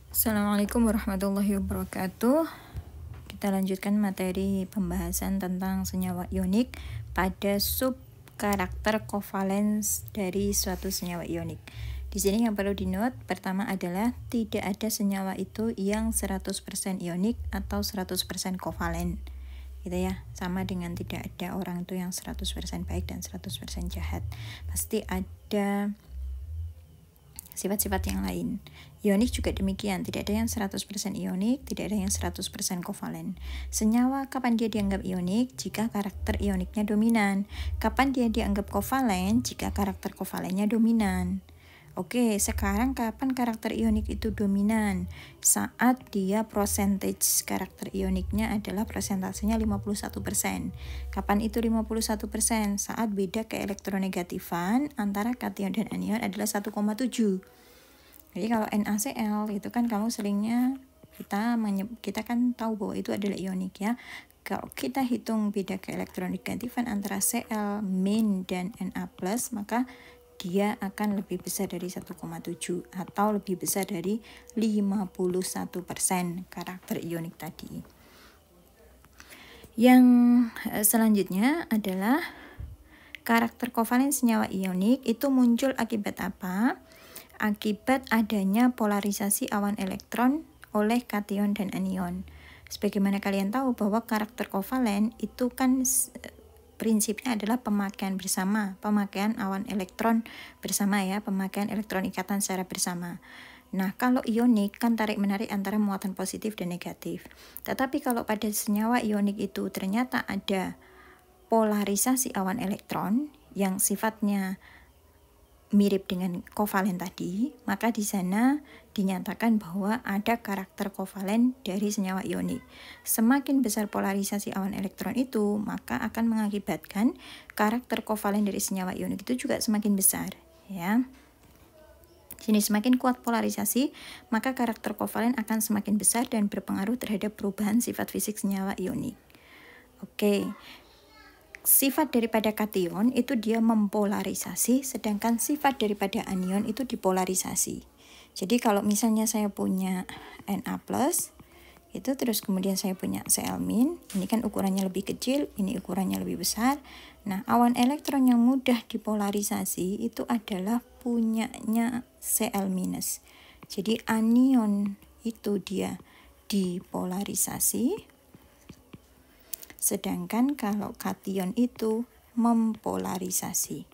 Assalamualaikum warahmatullahi wabarakatuh. Kita lanjutkan materi pembahasan tentang senyawa ionik pada sub karakter kovalens dari suatu senyawa ionik. Di sini yang perlu di-note pertama adalah tidak ada senyawa itu yang 100% ionik atau 100% kovalen. Gitu ya. Sama dengan tidak ada orang itu yang 100% baik dan 100% jahat. Pasti ada sifat-sifat yang lain. Ionik juga demikian, tidak ada yang 100% ionik, tidak ada yang 100% kovalen. Senyawa kapan dia dianggap ionik? Jika karakter ioniknya dominan. Kapan dia dianggap kovalen? Jika karakter kovalennya dominan. Oke, sekarang kapan karakter ionik itu dominan? Saat dia percentage karakter ioniknya adalah persentasenya 51%. Kapan itu 51%? Saat beda keelektronegatifan antara kation dan anion adalah 1,7. Jadi kalau NaCl itu kan kamu seringnya kita kan tahu bahwa itu adalah ionik ya. Kalau kita hitung beda keelektronegatifan antara Cl min dan Na+, maka dia akan lebih besar dari 1,7 atau lebih besar dari 51% karakter ionik tadi. Yang selanjutnya adalah karakter kovalen senyawa ionik itu muncul akibat apa? Akibat adanya polarisasi awan elektron oleh kation dan anion. Sebagaimana kalian tahu bahwa karakter kovalen itu kan prinsipnya adalah pemakaian bersama, pemakaian awan elektron bersama ya, pemakaian elektron ikatan secara bersama. Nah, kalau ionik kan tarik-menarik antara muatan positif dan negatif. Tetapi kalau pada senyawa ionik itu ternyata ada polarisasi awan elektron yang sifatnya mirip dengan kovalen tadi, maka di sana dinyatakan bahwa ada karakter kovalen dari senyawa ionik. Semakin besar polarisasi awan elektron itu, maka akan mengakibatkan karakter kovalen dari senyawa ionik itu juga semakin besar, ya. Sini semakin kuat polarisasi, maka karakter kovalen akan semakin besar dan berpengaruh terhadap perubahan sifat fisik senyawa ionik. Oke. Sifat daripada kation itu dia mempolarisasi, sedangkan sifat daripada anion itu dipolarisasi. Jadi kalau misalnya saya punya Na+, itu terus kemudian saya punya Cl-, ini kan ukurannya lebih kecil, ini ukurannya lebih besar. Nah, awan elektron yang mudah dipolarisasi itu adalah punyanya Cl-. Jadi anion itu dia dipolarisasi. Sedangkan kalau kation itu mempolarisasi.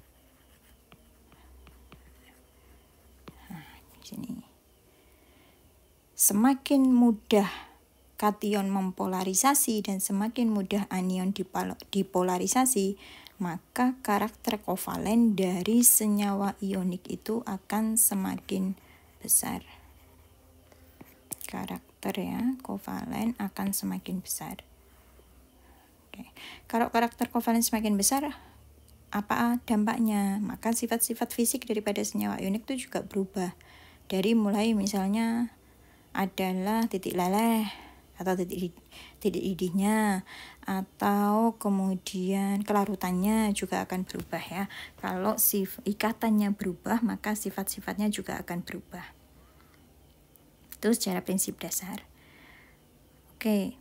Nah, di sini. Semakin mudah kation mempolarisasi dan semakin mudah anion dipolarisasi, maka karakter kovalen dari senyawa ionik itu akan semakin besar. Karakter ya, kovalen akan semakin besar. Kalau karakter kovalen semakin besar, apa dampaknya? Maka sifat-sifat fisik daripada senyawa ionik itu juga berubah. Dari mulai misalnya adalah titik leleh atau titik didihnya, atau kemudian kelarutannya juga akan berubah ya. Kalau ikatannya berubah, maka sifat-sifatnya juga akan berubah. Itu secara prinsip dasar. Oke,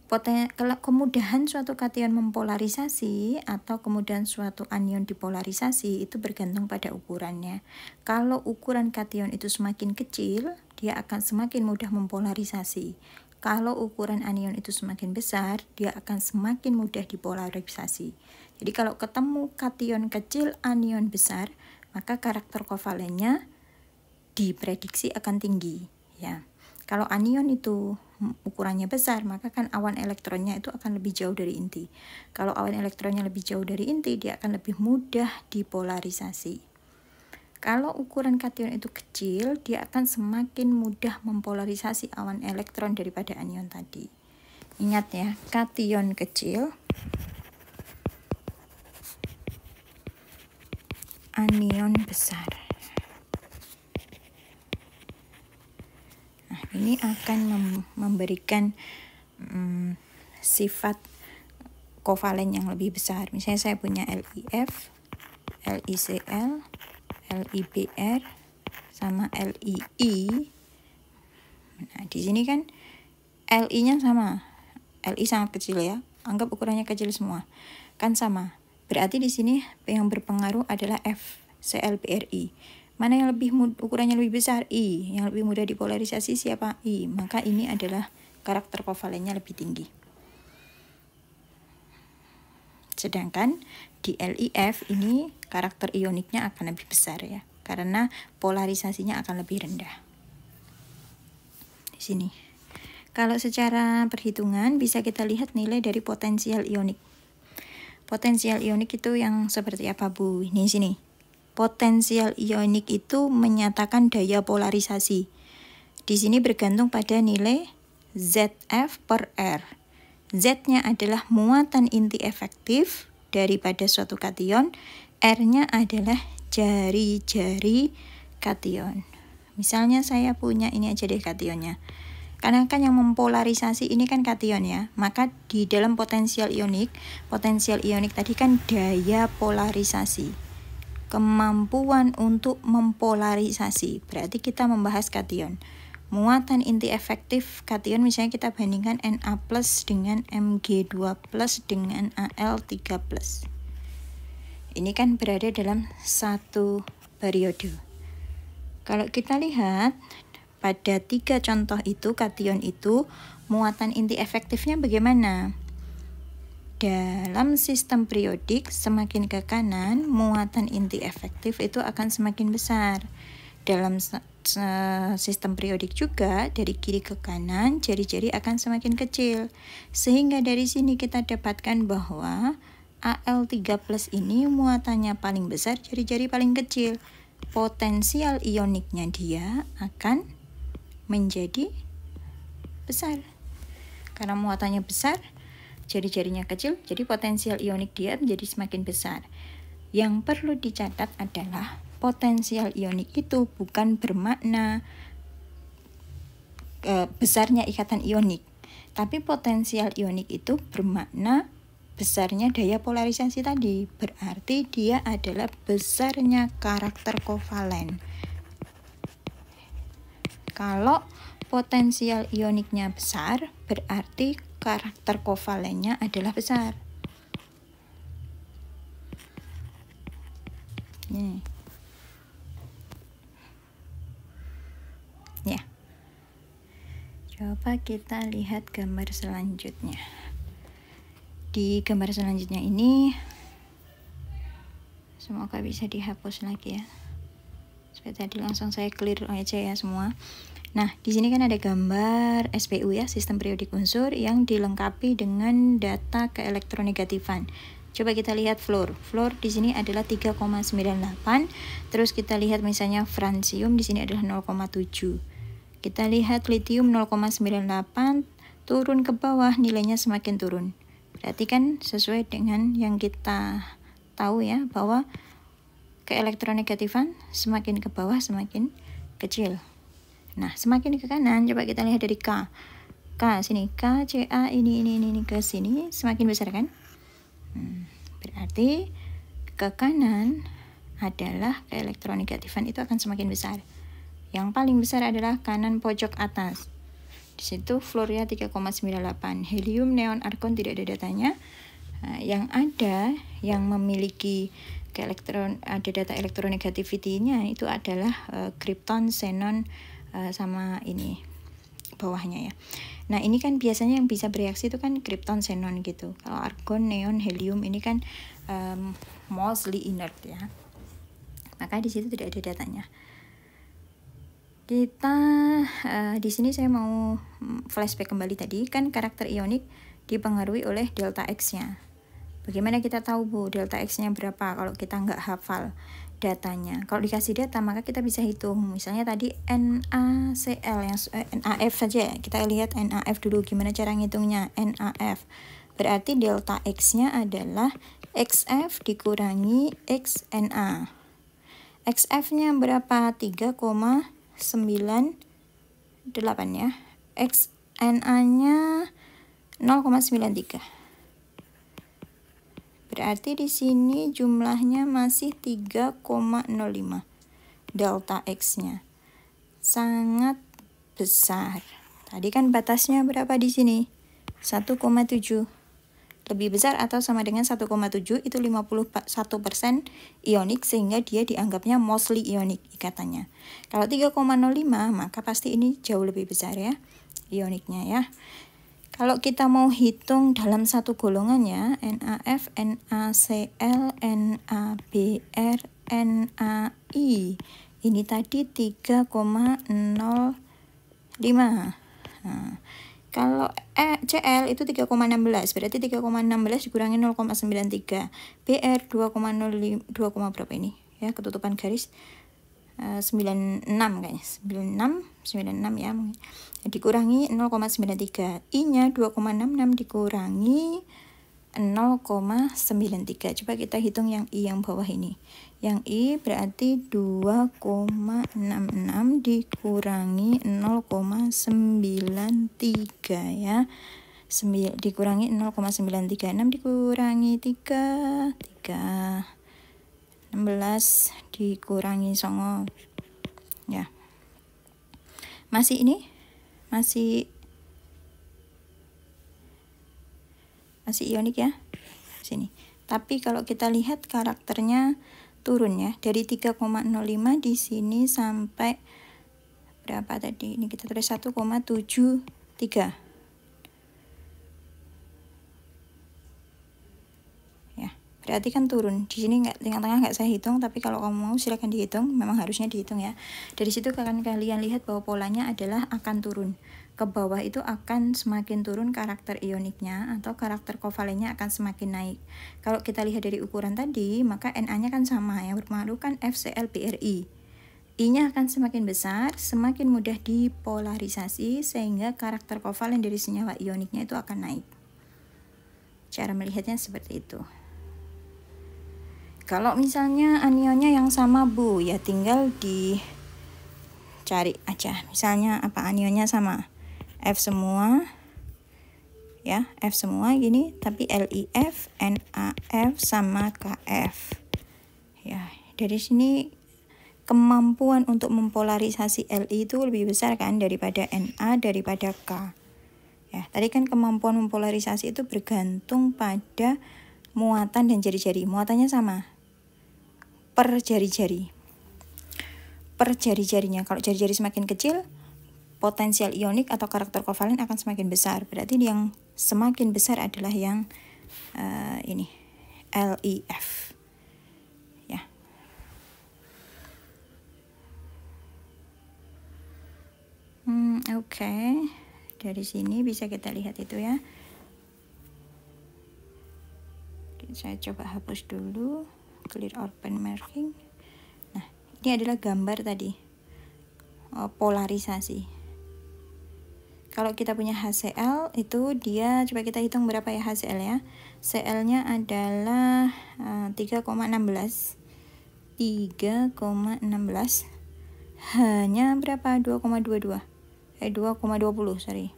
kemudahan suatu kation mempolarisasi atau kemudahan suatu anion dipolarisasi itu bergantung pada ukurannya. Kalau ukuran kation itu semakin kecil, dia akan semakin mudah mempolarisasi. Kalau ukuran anion itu semakin besar, dia akan semakin mudah dipolarisasi. Jadi kalau ketemu kation kecil, anion besar, maka karakter kovalennya diprediksi akan tinggi, ya. Kalau anion itu ukurannya besar, maka kan awan elektronnya itu akan lebih jauh dari inti. Kalau awan elektronnya lebih jauh dari inti, dia akan lebih mudah dipolarisasi. Kalau ukuran kation itu kecil, dia akan semakin mudah mempolarisasi awan elektron daripada anion tadi. Ingat ya, kation kecil, anion besar. Ini akan memberikan sifat kovalen yang lebih besar. Misalnya saya punya LiF, LiCl, LiBr, sama Lii, Nah, di sini kan Li-nya sama. Li sangat kecil ya. Anggap ukurannya kecil semua. Kan sama. Berarti di sini yang berpengaruh adalah F, ClBr(I). Mana yang ukurannya lebih besar? I. Yang lebih mudah dipolarisasi siapa? I. Maka ini adalah karakter kovalennya lebih tinggi. Sedangkan di LiF ini karakter ioniknya akan lebih besar ya. Karena polarisasinya akan lebih rendah. Di sini. Kalau secara perhitungan bisa kita lihat nilai dari potensial ionik. Potensial ionik itu yang seperti apa, Bu? Ini sini. Potensial ionik itu menyatakan daya polarisasi. Di sini bergantung pada nilai ZF per R. Z-nya adalah muatan inti efektif daripada suatu kation, R-nya adalah jari-jari kation. Misalnya saya punya ini aja deh kationnya. Karena kan yang mempolarisasi ini kan kation ya, maka di dalam potensial ionik tadi kan daya polarisasi. Kemampuan untuk mempolarisasi, berarti kita membahas kation. Muatan inti efektif kation misalnya kita bandingkan Na+ dengan Mg2+ dengan Al3+. Ini kan berada dalam satu periode. Kalau kita lihat pada 3 contoh itu, kation itu muatan inti efektifnya bagaimana? Dalam sistem periodik semakin ke kanan muatan inti efektif itu akan semakin besar. Dalam sistem periodik juga dari kiri ke kanan jari-jari akan semakin kecil. Sehingga dari sini kita dapatkan bahwa Al3+ ini muatannya paling besar, jari-jari paling kecil. Potensial ioniknya dia akan menjadi besar. Karena muatannya besar, jari-jarinya kecil, jadi potensial ionik dia menjadi semakin besar. Yang perlu dicatat adalah potensial ionik itu bukan bermakna besarnya ikatan ionik, tapi potensial ionik itu bermakna besarnya daya polarisasi tadi. Berarti dia adalah besarnya karakter kovalen. Kalau potensial ioniknya besar, berarti karakter kovalennya adalah besar. Nih. Ya. Coba kita lihat gambar selanjutnya. Di gambar selanjutnya ini semoga bisa dihapus lagi ya. Supaya tadi langsung saya clear aja ya semua. Nah, di sini kan ada gambar SPU ya, sistem periodik unsur yang dilengkapi dengan data keelektronegatifan. Coba kita lihat fluor. Fluor di sini adalah 3,98. Terus kita lihat misalnya fransium di sini adalah 0,7. Kita lihat litium 0,98, turun ke bawah nilainya semakin turun. Berarti kan sesuai dengan yang kita tahu ya, bahwa keelektronegatifan semakin ke bawah semakin kecil. Nah, semakin ke kanan coba kita lihat dari K. K sini, K, Ca ini ke sini semakin besar kan? Berarti ke kanan adalah keelektronegatifan itu akan semakin besar. Yang paling besar adalah kanan pojok atas. Di situ fluornya 3,98. Helium, neon, argon tidak ada datanya. Nah, yang ada yang memiliki ada data elektronegativity-nya itu adalah krypton, xenon, sama ini bawahnya ya. Nah, ini kan biasanya yang bisa bereaksi itu kan krypton, xenon gitu. Kalau argon, neon, helium ini kan mostly inert ya. Maka di situ tidak ada datanya. Kita di sini saya mau flashback kembali tadi, kan karakter ionik dipengaruhi oleh delta X-nya. Bagaimana kita tahu Bu delta X-nya berapa kalau kita nggak hafal datanya? Kalau dikasih data maka kita bisa hitung. Misalnya tadi NaCl yang NaF saja ya. Kita lihat NaF dulu gimana cara ngitungnya. NaF berarti delta X-nya adalah XF dikurangi XNa. XF-nya berapa? 3,98 ya. XNA-nya 0,93. Berarti di sini jumlahnya masih 3,05. Delta X-nya sangat besar. Tadi kan batasnya berapa di sini? 1,7. Lebih besar atau sama dengan 1,7 itu 51% ionik, sehingga dia dianggapnya mostly ionik ikatannya. Kalau 3,05 maka pasti ini jauh lebih besar ya ioniknya ya. Kalau kita mau hitung dalam satu golongannya, NaF, NaCl, NaBr, NaI, ini tadi 3,05. Nah, kalau Cl itu 3,16, berarti 3,16 dikurangi 0,93. Br 2,05, 2, berapa ini? Ya, ketutupan garis 96 kayaknya. 96 ya mungkin. Dikurangi 0,93. I-nya 2,66 dikurangi 0,93. Coba kita hitung yang I yang bawah ini. Yang I berarti 2,66 dikurangi 0,93 ya. Dikurangi 0,936 dikurangi 3, 16 dikurangi 9 ya. Masih ini? Masih ionik ya. Sini. Tapi kalau kita lihat karakternya turun ya, dari 3,05 di sini sampai berapa tadi? Ini kita tulis 1,73. Ya, berarti kan turun. Di sini nggak, tengah-tengah nggak saya hitung, tapi kalau kamu mau silakan dihitung, memang harusnya dihitung ya. Dari situ akan kalian lihat bahwa polanya adalah akan turun. Ke bawah itu akan semakin turun karakter ioniknya, atau karakter kovalennya akan semakin naik. Kalau kita lihat dari ukuran tadi, maka Na-nya kan sama, yang berpengaruh kan FCl-BrI. I-nya akan semakin besar, semakin mudah dipolarisasi, sehingga karakter kovalen dari senyawa ioniknya itu akan naik. Cara melihatnya seperti itu. Kalau misalnya anionnya yang sama Bu, ya tinggal dicari aja. Misalnya apa anionnya sama? F semua ya, F semua gini, tapi LiF, NaF sama Kf ya. Dari sini kemampuan untuk mempolarisasi Li itu lebih besar kan daripada Na, daripada K ya. Tadi kan kemampuan mempolarisasi itu bergantung pada muatan dan jari-jari. Muatannya sama per jari-jari, per jari-jarinya. Kalau jari-jari semakin kecil, potensial ionik atau karakter kovalen akan semakin besar. Berarti yang semakin besar adalah yang ini LiF ya. Oke. Dari sini bisa kita lihat itu ya. Saya coba hapus dulu, clear open marking. Nah, ini adalah gambar tadi polarisasi. Kalau kita punya HCl itu dia, coba kita hitung berapa ya HCl ya. Cl-nya adalah 3,16. H-nya berapa? 2,22. 2,20, sorry.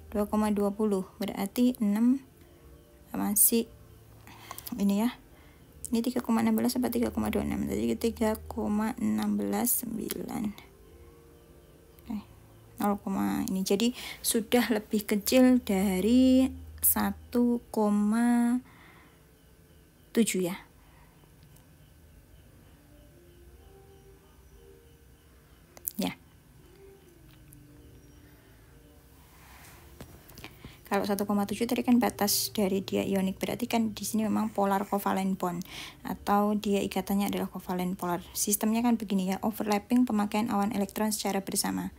2,20 berarti 6 masih ini ya. Ini 3,16 apa 3,26? Jadi 3,16,9. 0, ini jadi sudah lebih kecil dari 1,7 ya. Ya. Kalau 1,7 tadi kan batas dari dia ionik, berarti kan di sini memang polar covalent bond atau dia ikatannya adalah covalent polar. Sistemnya kan begini ya, overlapping pemakaian awan elektron secara bersama.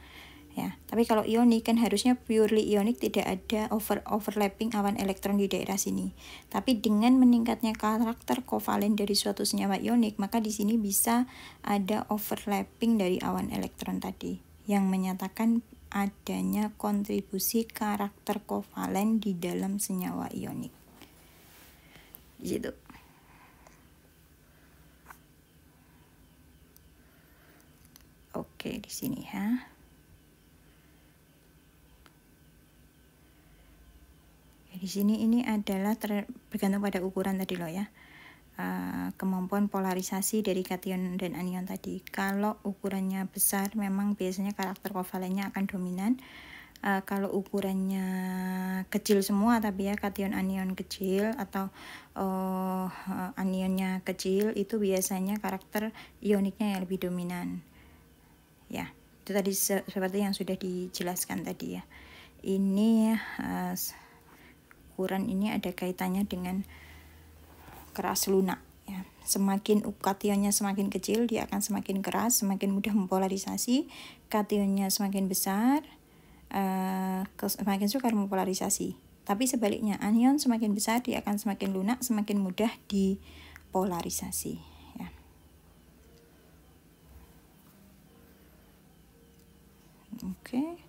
Ya, tapi kalau ionik kan harusnya purely ionik, tidak ada overlapping awan elektron di daerah sini. Tapi dengan meningkatnya karakter kovalen dari suatu senyawa ionik, maka di sini bisa ada overlapping dari awan elektron tadi yang menyatakan adanya kontribusi karakter kovalen di dalam senyawa ionik. Di situ. Oke, di sini ya. Di sini ini adalah bergantung pada ukuran tadi loh ya. kemampuan polarisasi dari kation dan anion tadi. Kalau ukurannya besar, memang biasanya karakter kovalennya akan dominan. Kalau ukurannya kecil semua, tapi ya kation anion kecil atau anionnya kecil, itu biasanya karakter ioniknya yang lebih dominan. Ya, itu tadi seperti yang sudah dijelaskan tadi ya. Ini ukuran ini ada kaitannya dengan keras lunak ya. Semakin kationnya semakin kecil, dia akan semakin keras, semakin mudah mempolarisasi. Kationnya semakin besar, semakin sukar mempolarisasi. Tapi sebaliknya, anion semakin besar, dia akan semakin lunak, semakin mudah dipolarisasi ya. Oke.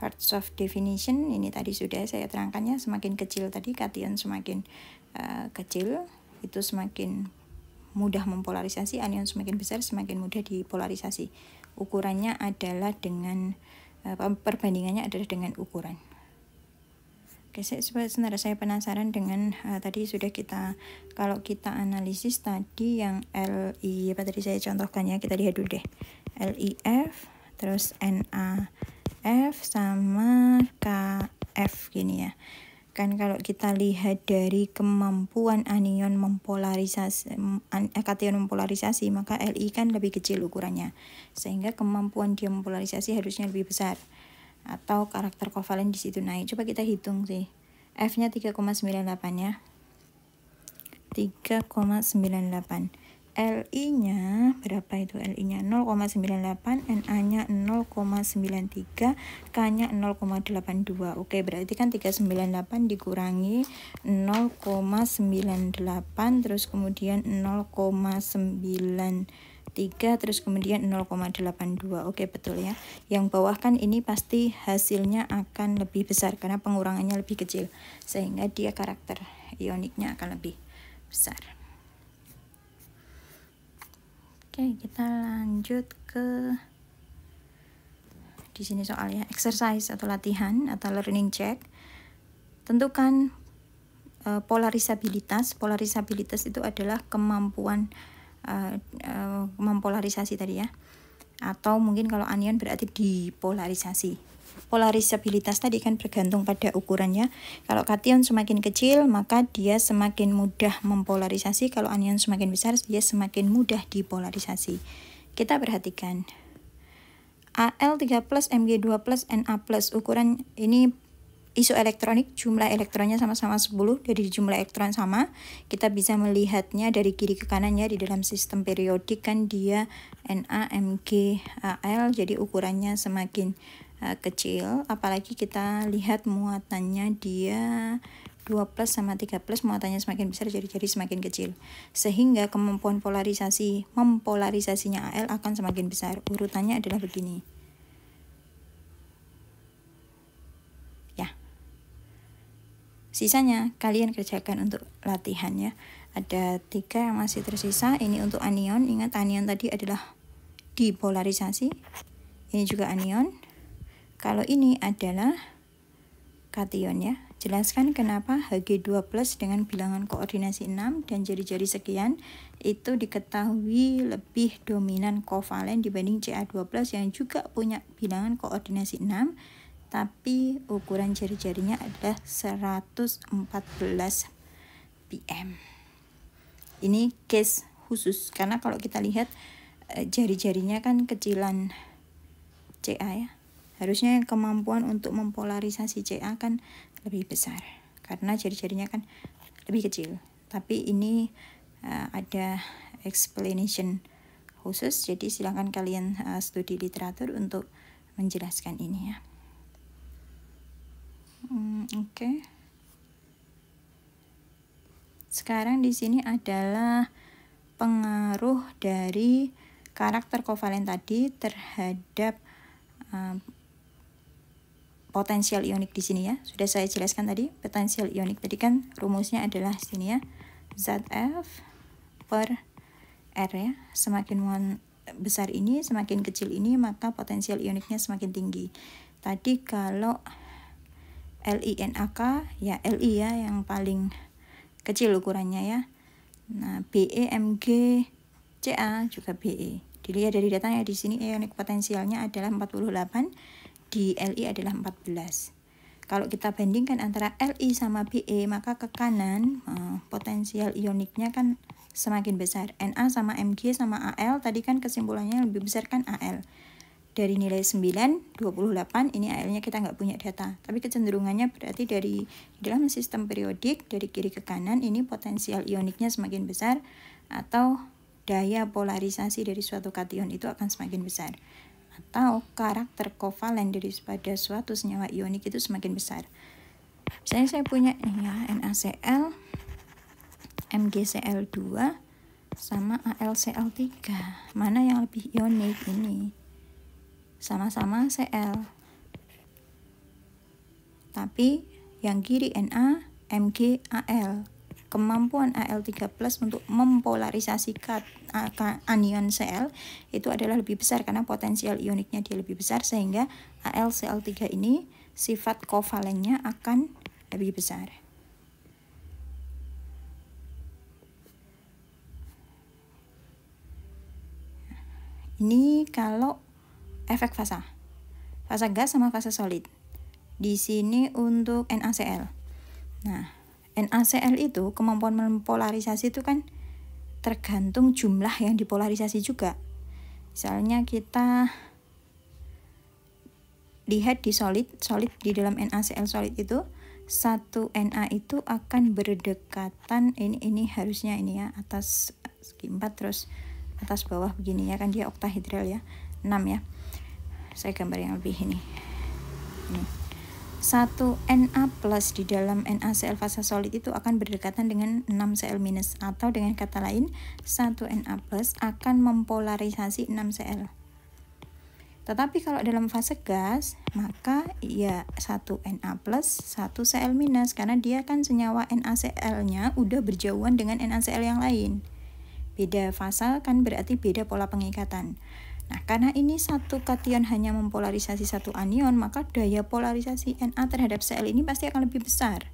Parts of definition ini tadi sudah saya terangkannya. Semakin kecil tadi kation semakin kecil, itu semakin mudah mempolarisasi. Anion semakin besar semakin mudah dipolarisasi. Ukurannya adalah dengan perbandingannya adalah dengan ukuran. Oke, sebentar, saya penasaran dengan tadi sudah kalau kita analisis tadi yang LI apa tadi saya contohkan ya, kita lihat dulu deh. LIF terus NaF sama KF gini ya. Kan kalau kita lihat dari kemampuan anion mempolarisasi, kation mempolarisasi, maka Li kan lebih kecil ukurannya, sehingga kemampuan dia mempolarisasi harusnya lebih besar, atau karakter kovalen di situ naik. Coba kita hitung sih, F-nya 3,98 ya, 3,98. LI-nya berapa itu? LI-nya 0,98, NA-nya 0,93, K-nya 0,82. Oke, berarti kan 398 dikurangi 0,98 terus kemudian 0,93 terus kemudian 0,82. Oke, betul ya. Yang bawah kan ini pasti hasilnya akan lebih besar karena pengurangannya lebih kecil, sehingga dia karakter ioniknya akan lebih besar. Oke, kita lanjut ke di sini soalnya exercise atau latihan atau learning check. Tentukan polarisabilitas. Polarisabilitas itu adalah kemampuan mempolarisasi tadi ya. Atau mungkin kalau anion berarti dipolarisasi. Polarisabilitas tadi kan bergantung pada ukurannya. Kalau kation semakin kecil, maka dia semakin mudah mempolarisasi. Kalau anion semakin besar, dia semakin mudah dipolarisasi. Kita perhatikan Al3+, Mg2+, Na+, ukuran ini isoelektronik, jumlah elektronnya sama-sama 10, dari jumlah elektron sama, kita bisa melihatnya dari kiri ke kanannya. Di dalam sistem periodik kan dia Na, Mg, Al, jadi ukurannya semakin kecil. Apalagi kita lihat muatannya dia 2+ sama 3+, muatannya semakin besar, jadi semakin kecil, sehingga kemampuan mempolarisasinya Al akan semakin besar. Urutannya adalah begini ya. Sisanya kalian kerjakan untuk latihan ya. Ada 3 yang masih tersisa. Ini untuk anion. Ingat, anion tadi adalah dipolarisasi, ini juga anion. Kalau ini adalah kation ya. Jelaskan kenapa Hg2+ dengan bilangan koordinasi 6 dan jari-jari sekian itu diketahui lebih dominan kovalen dibanding Ca2+ yang juga punya bilangan koordinasi 6 tapi ukuran jari-jarinya adalah 114 pm. Ini case khusus karena kalau kita lihat jari-jarinya kan kecilan Ca ya. Harusnya kemampuan untuk mempolarisasi Ca kan lebih besar karena jari-jarinya kan lebih kecil. Tapi ini ada explanation khusus, jadi silakan kalian studi literatur untuk menjelaskan ini ya. Oke. Sekarang di sini adalah pengaruh dari karakter kovalen tadi terhadap potensial ionik di sini ya. Sudah saya jelaskan tadi, potensial ionik tadi kan rumusnya adalah sini ya. ZF per R ya. Semakin besar ini, semakin kecil ini, maka potensial ioniknya semakin tinggi. Tadi kalau LINAK ya, Li ya yang paling kecil ukurannya ya. Nah, Be, Mg, Ca juga Be. Dilihat dari datanya di sini ionik potensialnya adalah 48, di Li adalah 14. Kalau kita bandingkan antara Li sama Be, maka ke kanan potensial ioniknya kan semakin besar. Na sama Mg sama Al tadi kan kesimpulannya lebih besar kan Al. Dari nilai 9, 28, ini Al-nya kita nggak punya data. Tapi kecenderungannya berarti dari dalam sistem periodik, dari kiri ke kanan, ini potensial ioniknya semakin besar, atau daya polarisasi dari suatu kation itu akan semakin besar. Atau karakter kovalen dari pada suatu senyawa ionik itu semakin besar. Misalnya saya punya nih ya, NaCl, MgCl2, sama AlCl3. Mana yang lebih ionik ini? Sama-sama Cl, tapi yang kiri Na, Mg, Al. Kemampuan Al3+ untuk mempolarisasi anion Cl itu adalah lebih besar karena potensial ioniknya dia lebih besar, sehingga AlCl3 ini sifat kovalennya akan lebih besar. Ini kalau efek fasa gas sama fasa solid. Di sini untuk NaCl. Nah, NaCl itu kemampuan mempolarisasi itu kan tergantung jumlah yang dipolarisasi juga. Misalnya kita lihat di solid di dalam NaCl solid itu, satu Na itu akan berdekatan, ini harusnya ini ya, atas segi 4 terus atas bawah begini ya, kan dia oktahedral ya, 6 ya. Saya gambar yang lebih ini. 1 Na plus di dalam NaCl fasa solid itu akan berdekatan dengan 6 Cl minus, atau dengan kata lain 1 Na plus akan mempolarisasi 6 Cl. Tetapi kalau dalam fase gas, maka ya 1 Na plus 1 Cl minus, karena dia kan senyawa NaCl-nya udah berjauhan dengan NaCl yang lain. Beda fasa kan berarti beda pola pengikatan. Nah, karena ini satu kation hanya mempolarisasi satu anion, maka daya polarisasi Na terhadap Cl ini pasti akan lebih besar.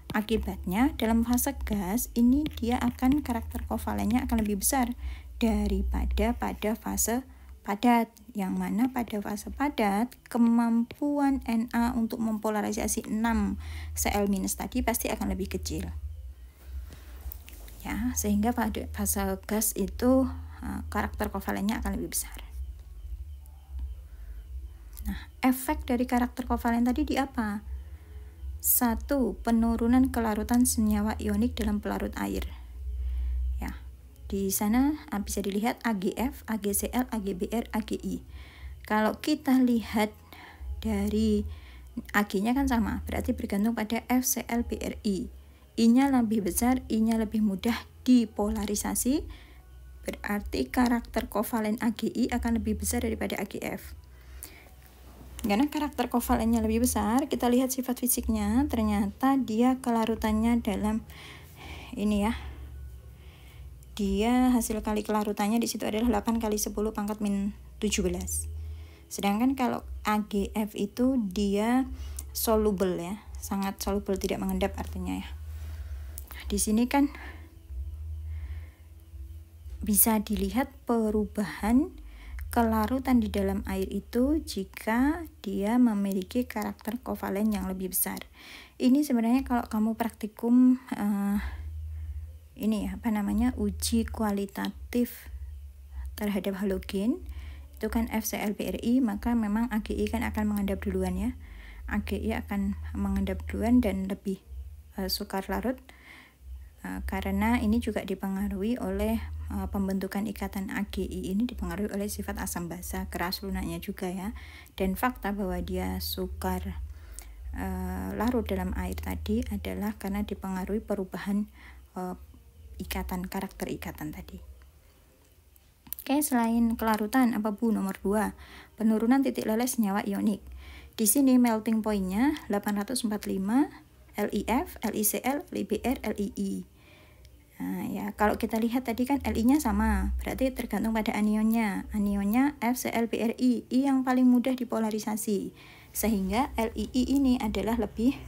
Akibatnya, dalam fase gas, ini dia akan karakter kovalennya akan lebih besar daripada pada fase padat. Yang mana pada fase padat, kemampuan Na untuk mempolarisasi 6 Cl minus tadi pasti akan lebih kecil. Ya, sehingga pada fase gas itu karakter kovalennya akan lebih besar. Nah, efek dari karakter kovalen tadi di apa? 1. Penurunan kelarutan senyawa ionik dalam pelarut air. Ya, di sana bisa dilihat AgF, AgCl, AgBr, Agi. Kalau kita lihat dari Ag-nya kan sama, berarti bergantung pada FCl-BrI. I-nya lebih besar, I-nya lebih mudah dipolarisasi, berarti karakter kovalen Agi akan lebih besar daripada AgF. Karena karakter kovalennya lebih besar, kita lihat sifat fisiknya, ternyata dia kelarutannya dalam ini ya. Dia hasil kali kelarutannya di situ adalah 8 kali 10 pangkat min 17. Sedangkan kalau AgF itu dia soluble ya, sangat soluble, tidak mengendap artinya ya. Di sini kan bisa dilihat perubahan kelarutan di dalam air itu jika dia memiliki karakter kovalen yang lebih besar. Ini sebenarnya kalau kamu praktikum ini apa namanya, uji kualitatif terhadap halogen, itu kan FCl-BrI, maka memang Agi kan akan mengendap duluan ya. Agi akan mengendap duluan dan lebih sukar larut, karena ini juga dipengaruhi oleh pembentukan ikatan Agi ini dipengaruhi oleh sifat asam basa, keras lunaknya juga ya. Dan fakta bahwa dia sukar larut dalam air tadi adalah karena dipengaruhi perubahan ikatan, karakter ikatan tadi. Oke, selain kelarutan, apa Bu nomor 2? Penurunan titik leleh senyawa ionik. Di sini melting point-nya 845 LiF, LiCl, LiBr, Lii. Nah, ya, kalau kita lihat tadi kan Li-nya sama, berarti tergantung pada anionnya. Anionnya FCl-BrI, I yang paling mudah dipolarisasi. Sehingga Lii ini adalah lebih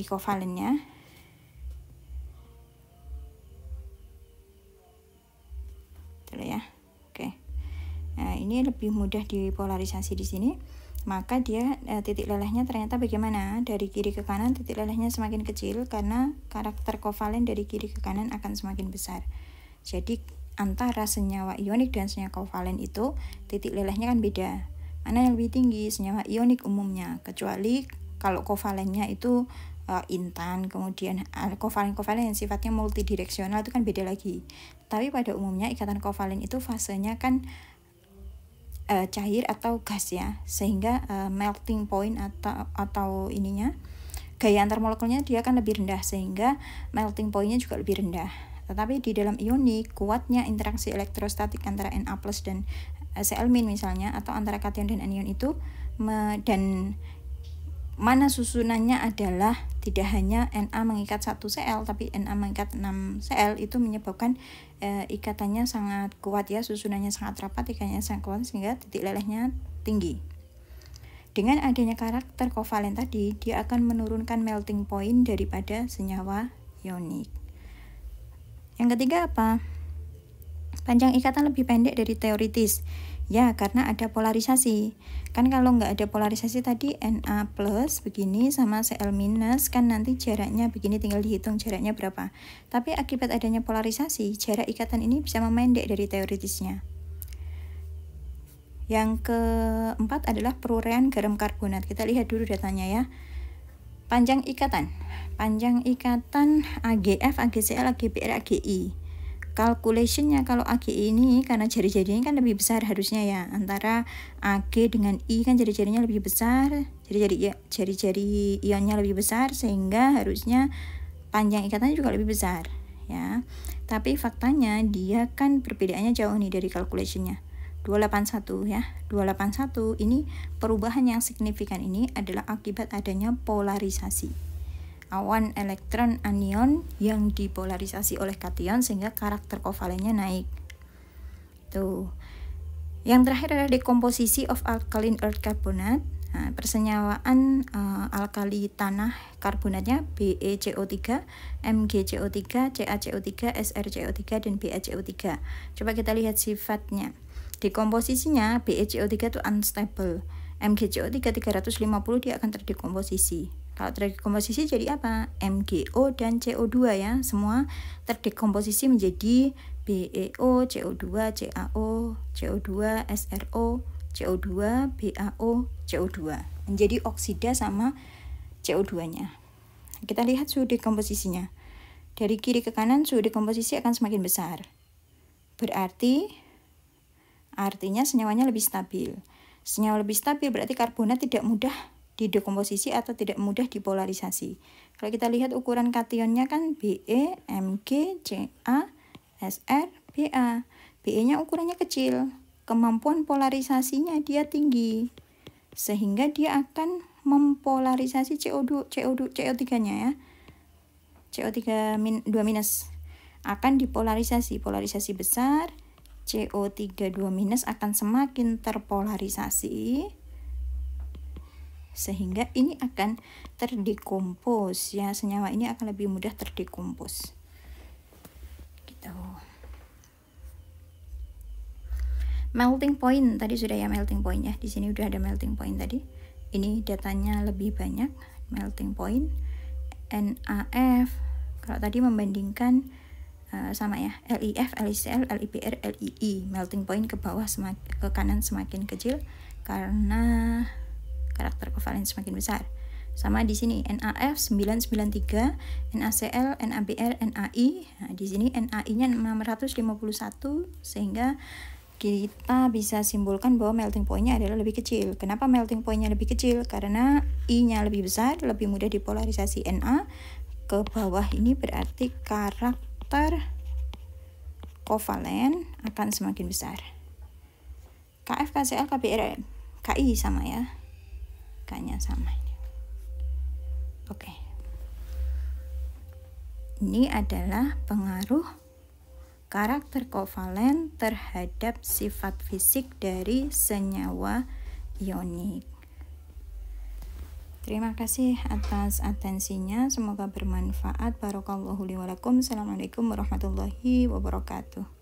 kovalennya. Gitu ya. Oke. Nah, ini lebih mudah dipolarisasi di sini. Maka dia titik lelehnya ternyata bagaimana? Dari kiri ke kanan titik lelehnya semakin kecil karena karakter kovalen dari kiri ke kanan akan semakin besar. Jadi antara senyawa ionik dan senyawa kovalen itu titik lelehnya kan beda. Mana yang lebih tinggi? Senyawa ionik umumnya, kecuali kalau kovalennya itu intan, kemudian kovalen-kovalen yang sifatnya multidireksional itu kan beda lagi. Tapi pada umumnya ikatan kovalen itu fasenya kan cair atau gas ya, sehingga melting point atau ininya gaya antar molekulnya dia akan lebih rendah, sehingga melting pointnya juga lebih rendah. Tetapi di dalam ionik kuatnya interaksi elektrostatik antara Na+ dan Cl- misalnya, atau antara kation dan anion itu dan mana susunannya adalah tidak hanya Na mengikat 1 Cl tapi Na mengikat 6 Cl, itu menyebabkan ikatannya sangat kuat ya, susunannya sangat rapat, ikatannya sangat kuat sehingga titik lelehnya tinggi. Dengan adanya karakter kovalen tadi, dia akan menurunkan melting point daripada senyawa ionik. Yang ketiga apa? Panjang ikatan lebih pendek dari teoritis. Ya, karena ada polarisasi. Kan kalau nggak ada polarisasi tadi Na+ begini sama Cl- kan nanti jaraknya begini, tinggal dihitung jaraknya berapa. Tapi akibat adanya polarisasi, jarak ikatan ini bisa memendek dari teoritisnya. Yang keempat adalah peruraian garam karbonat. Kita lihat dulu datanya ya. Panjang ikatan AgF, AgCl, AgBr, Agi. Calculationnya kalau AgI ini karena jari-jarinya kan lebih besar harusnya ya, antara Ag dengan I kan jari-jarinya lebih besar, jari-jari ionnya lebih besar, sehingga harusnya panjang ikatannya juga lebih besar ya. Tapi faktanya dia kan perbedaannya jauh nih dari calculationnya, 281 ya. 281 ini perubahan yang signifikan ini adalah akibat adanya polarisasi awan elektron anion yang dipolarisasi oleh kation sehingga karakter kovalennya naik. Tuh. Yang terakhir adalah dekomposisi of alkaline earth carbonate. Nah, persenyawaan alkali tanah karbonatnya BeCO3, MgCO3, CaCO3, SrCO3 dan BaCO3. Coba kita lihat sifatnya. Dekomposisinya BeCO3 itu unstable. MgCO3 350 dia akan terdekomposisi. Kalau terdekomposisi jadi apa? MgO dan CO2 ya, semua terdekomposisi menjadi BeO, CO2, CaO, CO2, SRO, CO2, BaO, CO2. Menjadi oksida sama CO2-nya. Kita lihat suhu dekomposisinya. Dari kiri ke kanan suhu dekomposisi akan semakin besar. Artinya senyawanya lebih stabil. Senyawa lebih stabil berarti karbonat tidak mudah didekomposisi atau tidak mudah dipolarisasi. Kalau kita lihat ukuran kationnya kan Be, Mg, Ca, Sr, Ba. Be-nya ukurannya kecil, kemampuan polarisasinya dia tinggi, sehingga dia akan mempolarisasi CO3-nya ya. CO3 2- akan dipolarisasi, polarisasi besar, CO3 2- akan semakin terpolarisasi, sehingga ini akan terdekompos ya, senyawa ini akan lebih mudah terdekompos gitu. Melting point tadi sudah ya, melting point ya, di sini udah ada melting point tadi. Ini datanya lebih banyak melting point. NaF kalau tadi membandingkan sama ya, LiF, LiCl, LiBr, Lii, melting point ke bawah ke kanan semakin kecil karena karakter kovalen semakin besar. Sama di sini NaF 993, NaCl, NaBr, Nai. Nah, di sini Nai-nya 651 sehingga kita bisa simpulkan bahwa melting point-nya adalah lebih kecil. Kenapa melting point-nya lebih kecil? Karena I-nya lebih besar, lebih mudah dipolarisasi Na ke bawah, ini berarti karakter kovalen akan semakin besar. Kf, KCl, KBr, Ki sama ya. K-nya sama ini. Oke. Ini adalah pengaruh karakter kovalen terhadap sifat fisik dari senyawa ionik. Terima kasih atas atensinya, semoga bermanfaat. Barakallahu li wa lakum. Assalamualaikum warahmatullahi wabarakatuh.